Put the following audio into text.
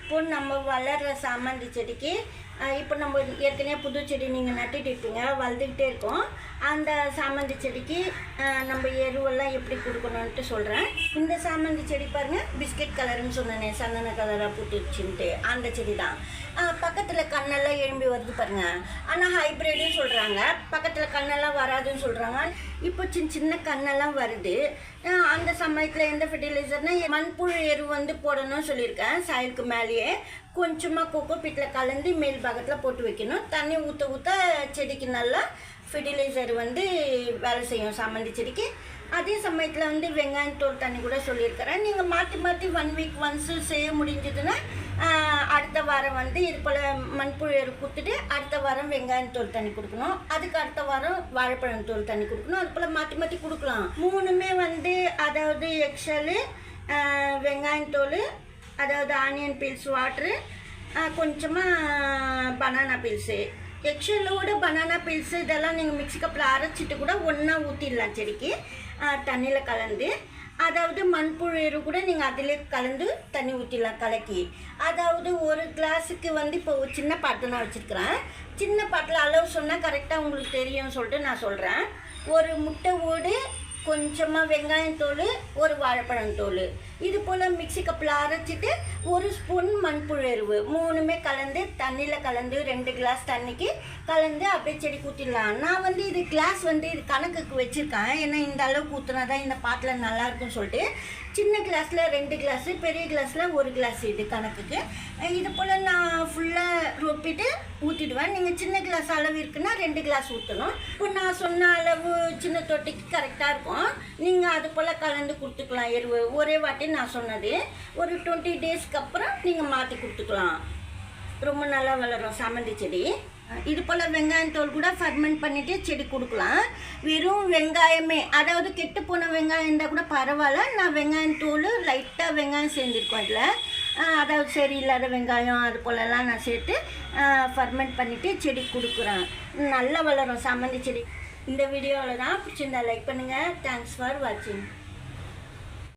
இப்போ நம்ம வளர்கிற சாமந்தி செடிக்கு இப்போ நம்ம ஏற்கனவே புது செடி நீங்கள் நட்டுட்டு இருப்பீங்க, வளர்ந்துக்கிட்டே இருக்கோம். அந்த சாமந்தி செடிக்கு நம்ம எருவெல்லாம் எப்படி கொடுக்கணுன்ட்டு சொல்கிறேன். இந்த சாமந்தி செடி பாருங்கள், பிஸ்கட் கலருன்னு சொன்னேனே, சந்தன கலராக பூத்துச்சுன்ட்டு அந்த செடி தான். பக்கத்தில் கண்ணெல்லாம் எழும்பி வருது பாருங்கள். ஆனால் ஹைப்ரிட்னு சொல்கிறாங்க, பக்கத்தில் கண்ணெல்லாம் வராதுன்னு சொல்கிறாங்க. இப்போ சின்ன சின்ன கண்ணெல்லாம் வருது. அந்த சமயத்தில் எந்த ஃபெர்டிலைசர்னால் மண்புழு எரு வந்து போடணும்னு சொல்லியிருக்கேன். சாயலுக்கு மேலேயே கொஞ்சமாக கோகோ பீட்டில் கலந்து மேல் பாகத்தில் போட்டு வைக்கணும். தண்ணி ஊற்ற ஊற்ற செடிக்கு நல்லா ஃபெர்டிலைசர் வந்து வேலை செய்யும் சாமந்தி செடிக்கு. அதே சமயத்தில் வந்து வெங்காயத்தோல் தண்ணி கூட சொல்லியிருக்கிறேன். நீங்கள் மாற்றி மாற்றி 1 வீக் ஒன்ஸு செய்ய முடிஞ்சதுன்னா அடுத்த வாரம் வந்து இது போல் மண்புழு எரு கொடுத்துட்டு அடுத்த வாரம் வெங்காயத்தோல் தண்ணி கொடுக்கணும். அதுக்கு அடுத்த வாரம் வாழைப்பழம் தோல் தண்ணி கொடுக்கணும். அது போல் மாற்றி மாற்றி கொடுக்கலாம். மூணுமே வந்து அதாவது எக்ஸலு, வெங்காயத்தோல், அதாவது ஆனியன் பீல்ஸ் வாட்ரு, கொஞ்சமாக பனானா பீல்ஸு. எக்ஸலோட பனானா பீல்ஸு இதெல்லாம் நீங்கள் மிக்ஸி கப்பில் அரைச்சிட்டு கூட ஒன்றா ஊற்றிடலாம் செடிக்கு தண்ணியில் கலந்து. அதாவது மண்புழு எரு கூட நீங்கள் அதிலே கலந்து தண்ணி ஊற்றிடலாம் கலக்கி. அதாவது ஒரு கிளாஸுக்கு வந்து இப்போ ஒரு சின்ன பாட்டு நான் வச்சுருக்கிறேன். சின்ன பாட்டில் அளவு சொன்னால் கரெக்டாக உங்களுக்கு தெரியும்னு சொல்லிட்டு நான் சொல்கிறேன். ஒரு முட்டை ஓடு, கொஞ்சமாக வெங்காயத்தோல், ஒரு வாழைப்பழம் தோல், இது போல் மிக்ஸி கப்பில் அரைச்சிட்டு 1 ஸ்பூன் மண்புழு எருவு மூணுமே கலந்து தண்ணியில் கலந்து 2 கிளாஸ் தண்ணிக்கு கலந்து அப்படியே செடி ஊற்றிடலாம். நான் வந்து இது கிளாஸ் வந்து இது கணக்குக்கு வச்சுருக்கேன். ஏன்னா இந்த அளவுக்கு ஊற்றினா தான் இந்த பாட்டில் நல்லாயிருக்குன்னு சொல்லிட்டு சின்ன கிளாஸில் 2 கிளாஸு, பெரிய கிளாஸில் 1 கிளாஸ் இது கணக்குக்கு. இது போல் நான் ஃபுல்லாக ரொப்பிட்டு ஊற்றிடுவேன். நீங்கள் சின்ன கிளாஸ் அளவு இருக்குன்னா 2 கிளாஸ் ஊற்றணும். இப்போ நான் சொன்ன அளவு சின்ன தொட்டிக்கு கரெக்டாக இருக்கும். நீங்கள் அது போல் கலந்து கொடுத்துக்கலாம் எருவு. ஒரே வாட்டி நான் சொன்னது ஒரு 20 டேஸ்க்கு அப்புறம் நீங்கள் மாற்றி கொடுத்துக்கலாம். ரொம்ப நல்லா வளரும் சாமந்தி செடி. இது போல் வெங்காயத்தோல் கூட ஃபர்மெண்ட் பண்ணிவிட்டு செடி கொடுக்கலாம். வெறும் வெங்காயமே, அதாவது கெட்டு போன வெங்காயம் இருந்தால் கூட பரவாயில்ல. நான் வெங்காயத்தோல் லைட்டாக வெங்காயம் சேர்ந்துருக்கோம் இதில். அதாவது சரியில்லாத வெங்காயம் அது போலலாம் நான் சேர்த்து ஃபர்மெண்ட் பண்ணிவிட்டு செடி கொடுக்குறேன். நல்லா வளரும் சாமந்தி செடி. இந்த வீடியோவில் தான் பிடிச்சிருந்தா லைக் பண்ணுங்கள். தேங்க்ஸ் ஃபார் வாட்சிங்.